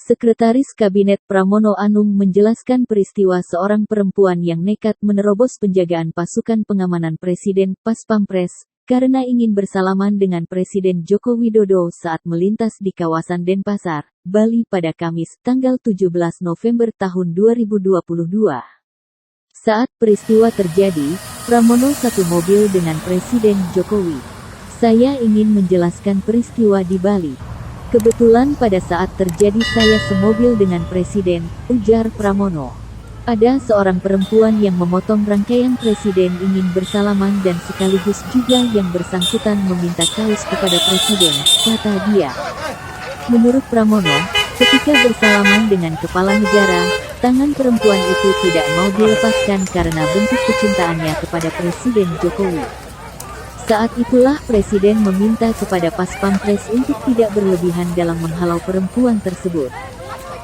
Sekretaris Kabinet Pramono Anung menjelaskan peristiwa seorang perempuan yang nekat menerobos penjagaan pasukan pengamanan Presiden Pas Pampres, karena ingin bersalaman dengan Presiden Joko Widodo saat melintas di kawasan Denpasar, Bali pada Kamis, tanggal 17 November tahun 2022. Saat peristiwa terjadi, Pramono satu mobil dengan Presiden Jokowi. Saya ingin menjelaskan peristiwa di Bali. Kebetulan pada saat terjadi saya semobil dengan Presiden, ujar Pramono. Ada seorang perempuan yang memotong rangkaian Presiden ingin bersalaman dan sekaligus juga yang bersangkutan meminta kaos kepada Presiden, kata dia. Menurut Pramono, ketika bersalaman dengan kepala negara, tangan perempuan itu tidak mau dilepaskan karena bentuk kecintaannya kepada Presiden Jokowi. Saat itulah Presiden meminta kepada Pas Pampres untuk tidak berlebihan dalam menghalau perempuan tersebut.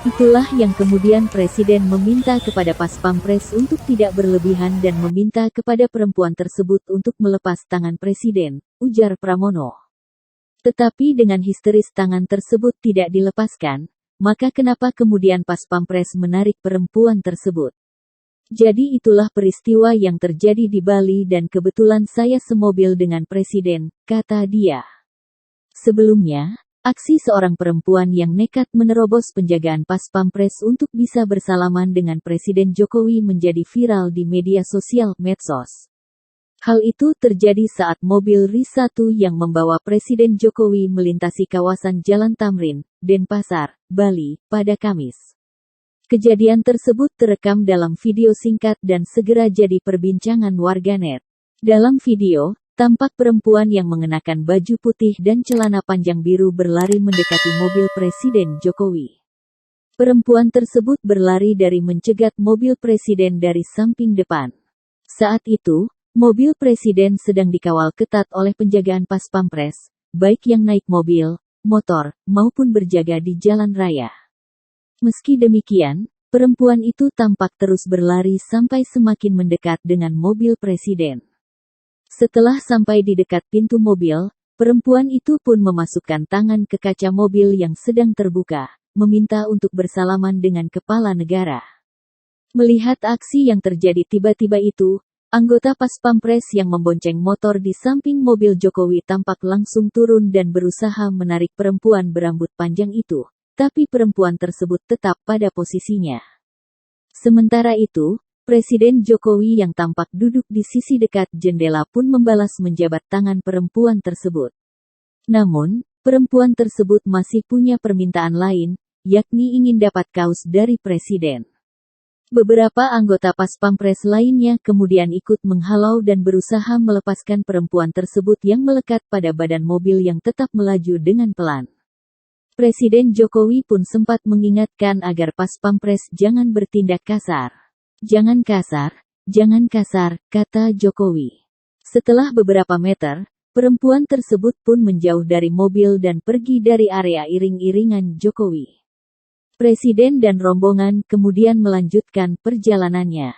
Itulah yang kemudian Presiden meminta kepada Pas Pampres untuk tidak berlebihan dan meminta kepada perempuan tersebut untuk melepas tangan Presiden, ujar Pramono. Tetapi dengan histeris tangan tersebut tidak dilepaskan, maka kenapa kemudian Pas Pampres menarik perempuan tersebut? Jadi itulah peristiwa yang terjadi di Bali dan kebetulan saya semobil dengan Presiden, kata dia. Sebelumnya, aksi seorang perempuan yang nekat menerobos penjagaan Pas Pampres untuk bisa bersalaman dengan Presiden Jokowi menjadi viral di media sosial medsos. Hal itu terjadi saat mobil RIS-1 yang membawa Presiden Jokowi melintasi kawasan Jalan Tamrin, Denpasar, Bali, pada Kamis. Kejadian tersebut terekam dalam video singkat dan segera jadi perbincangan warganet. Dalam video, tampak perempuan yang mengenakan baju putih dan celana panjang biru berlari mendekati mobil Presiden Jokowi. Perempuan tersebut berlari dari mencegat mobil Presiden dari samping depan. Saat itu, mobil Presiden sedang dikawal ketat oleh penjagaan Pas Pampres, baik yang naik mobil, motor, maupun berjaga di jalan raya. Meski demikian, perempuan itu tampak terus berlari sampai semakin mendekat dengan mobil Presiden. Setelah sampai di dekat pintu mobil, perempuan itu pun memasukkan tangan ke kaca mobil yang sedang terbuka, meminta untuk bersalaman dengan kepala negara. Melihat aksi yang terjadi tiba-tiba itu, anggota Pas Pampres yang membonceng motor di samping mobil Jokowi tampak langsung turun dan berusaha menarik perempuan berambut panjang itu. Tapi perempuan tersebut tetap pada posisinya. Sementara itu, Presiden Jokowi yang tampak duduk di sisi dekat jendela pun membalas menjabat tangan perempuan tersebut. Namun, perempuan tersebut masih punya permintaan lain, yakni ingin dapat kaos dari Presiden. Beberapa anggota Pas Pampres lainnya kemudian ikut menghalau dan berusaha melepaskan perempuan tersebut yang melekat pada badan mobil yang tetap melaju dengan pelan. Presiden Jokowi pun sempat mengingatkan agar Pas Pampres jangan bertindak kasar. Jangan kasar, kata Jokowi. Setelah beberapa meter, perempuan tersebut pun menjauh dari mobil dan pergi dari area iring-iringan Jokowi. Presiden dan rombongan kemudian melanjutkan perjalanannya.